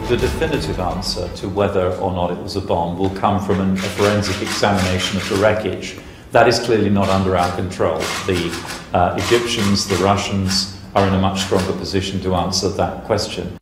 the definitive answer to whether or not it was a bomb will come from a forensic examination of the wreckage. That is clearly not under our control. The Egyptians, the Russians are in a much stronger position to answer that question.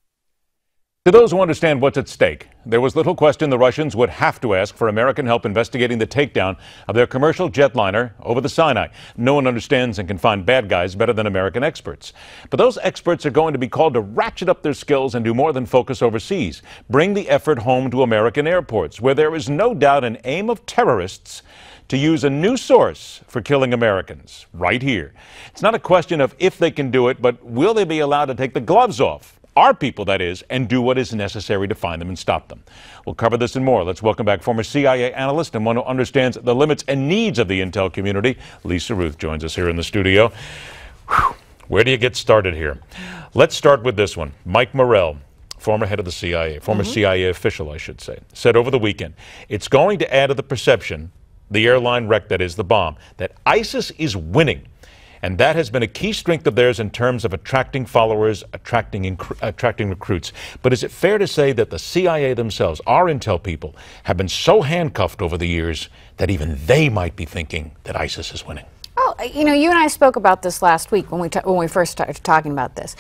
To those who understand what's at stake, there was little question the Russians would have to ask for American help investigating the takedown of their commercial jetliner over the Sinai. No one understands and can find bad guys better than American experts. But those experts are going to be called to ratchet up their skills and do more than focus overseas. Bring the effort home to American airports, where there is no doubt an aim of terrorists to use a new source for killing Americans, right here. It's not a question of if they can do it, but will they be allowed to take the gloves off? Our people, that is, and do what is necessary to find them and stop them. We'll cover this and more. Let's welcome back former CIA analyst and one who understands the limits and needs of the intel community. Lisa Ruth joins us here in the studio. Whew. Where do you get started here? Let's start with this one. Mike Morrell, former head of the CIA, former CIA official, I should say, said over the weekend, it's going to add to the perception, the airline wreck, that is the bomb, that ISIS is winning. And that has been a key strength of theirs in terms of attracting followers, attracting recruits. But is it fair to say that the CIA themselves, our intel people, have been so handcuffed over the years that even they might be thinking that ISIS is winning? Oh, you know, you and I spoke about this last week when we first started talking about this.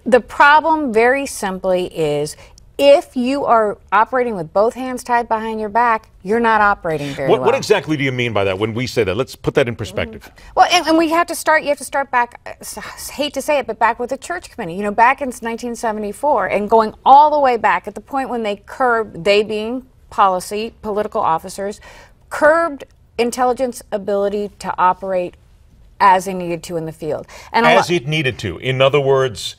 The problem, very simply, is if you are operating with both hands tied behind your back, you're not operating very well. What exactly do you mean by that when we say that? Let's put that in perspective. Well, and we have to start, you have to start back, I hate to say it, but back with the church committee. You know, back in 1974 and going all the way back at the point when they curbed, they being political officers, curbed intelligence ability to operate as they needed to in the field. And as it needed to. In other words,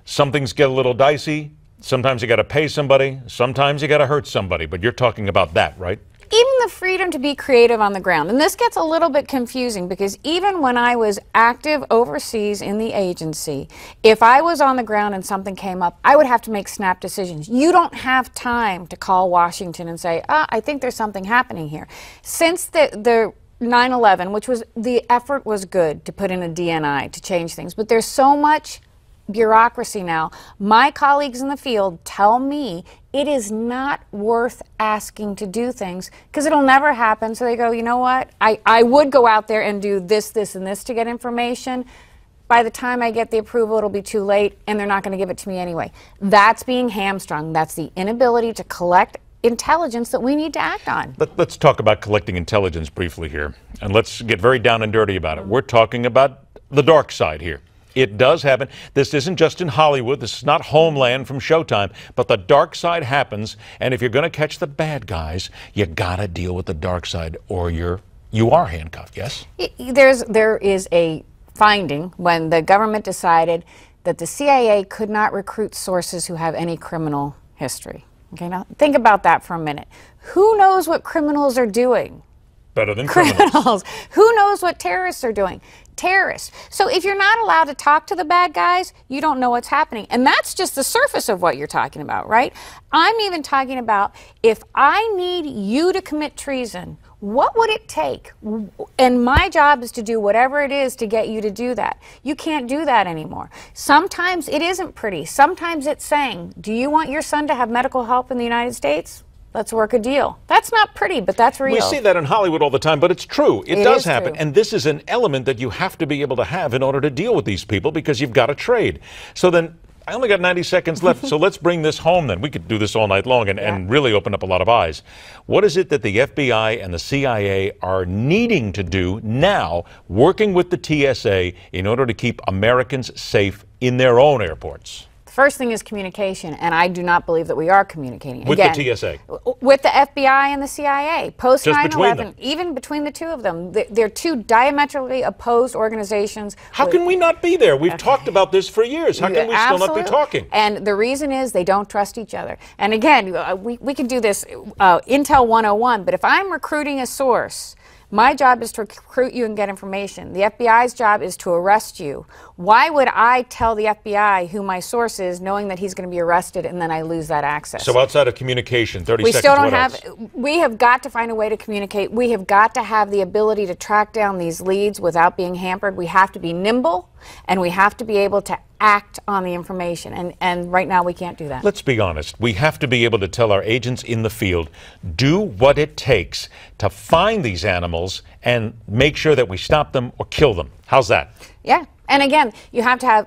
some things get a little dicey. Sometimes you got to pay somebody, sometimes you got to hurt somebody, but you're talking about that, right? Even the freedom to be creative on the ground. And this gets a little bit confusing because even when I was active overseas in the agency, if I was on the ground and something came up, I would have to make snap decisions. You don't have time to call Washington and say, I think there's something happening here. Since the 9/11, which was, the effort was good to put in a DNI to change things, but there's so much bureaucracy now. My colleagues in the field tell me it is not worth asking to do things because it'll never happen. So they go, you know what? I would go out there and do this, this, and this to get information. By the time I get the approval, it'll be too late, and they're not going to give it to me anyway. That's being hamstrung. That's the inability to collect intelligence that we need to act on. Let's talk about collecting intelligence briefly here, and let's get very down and dirty about it. We're talking about the dark side here. It does happen. This isn't just in Hollywood. This is not Homeland from Showtime. But the dark side happens, and if you're going to catch the bad guys, you got to deal with the dark side, or you are handcuffed. Yes. There is a finding when the government decided that the CIA could not recruit sources who have any criminal history. Okay, now think about that for a minute. Who knows what criminals are doing? Better than criminals. Who knows what terrorists are doing? Terrorists. So if you're not allowed to talk to the bad guys, you don't know what's happening. And that's just the surface of what you're talking about, right? I'm even talking about if I need you to commit treason, what would it take? And my job is to do whatever it is to get you to do that. You can't do that anymore. Sometimes it isn't pretty. Sometimes it's saying, do you want your son to have medical help in the United States? Let's work a deal. That's not pretty, but that's real. We see that in Hollywood all the time, but it's true. It does happen. And this is an element that you have to be able to have in order to deal with these people because you've got to trade. So then, I only got 90 seconds left, so let's bring this home then. We could do this all night long and really open up a lot of eyes. What is it that the FBI and the CIA are needing to do now, working with the TSA, in order to keep Americans safe in their own airports? First thing is communication, and I do not believe that we are communicating. With the TSA? With the FBI and the CIA. Post 9/11, even between the two of them. They're two diametrically opposed organizations. How can we not be there? We've talked about this for years. How can we still not be talking? And the reason is they don't trust each other. And again, we can do this Intel 101, but if I'm recruiting a source, my job is to recruit you and get information. The FBI's job is to arrest you. Why would I tell the FBI who my source is, knowing that he's going to be arrested and then I lose that access? So outside of communication, 30 seconds, still don't what have. else? We have got to find a way to communicate. We have got to have the ability to track down these leads without being hampered. We have to be nimble. And we have to be able to act on the information. And right now we can't do that. Let's be honest. We have to be able to tell our agents in the field, do what it takes to find these animals and make sure that we stop them or kill them. How's that? Yeah. And again, you have to have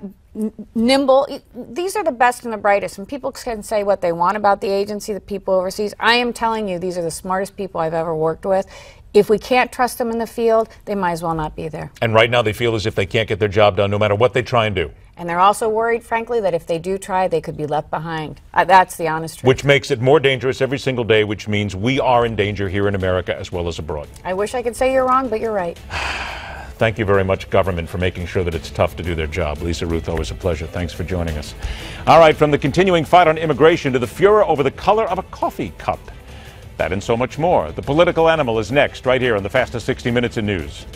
nimble. These are the best and the brightest. And people can say what they want about the agency, the people overseas. I am telling you, these are the smartest people I've ever worked with. If we can't trust them in the field, they might as well not be there. And right now they feel as if they can't get their job done no matter what they try and do. And they're also worried, frankly, that if they do try, they could be left behind. That's the honest truth. Which makes it more dangerous every single day, which means we are in danger here in America as well as abroad. I wish I could say you're wrong, but you're right. Thank you very much, government, for making sure that it's tough to do their job. Lisa, Ruth, always a pleasure. Thanks for joining us. All right, from the continuing fight on immigration to the furor over the color of a coffee cup. That and so much more. The Political Animal is next, right here on the fastest 60 Minutes in News.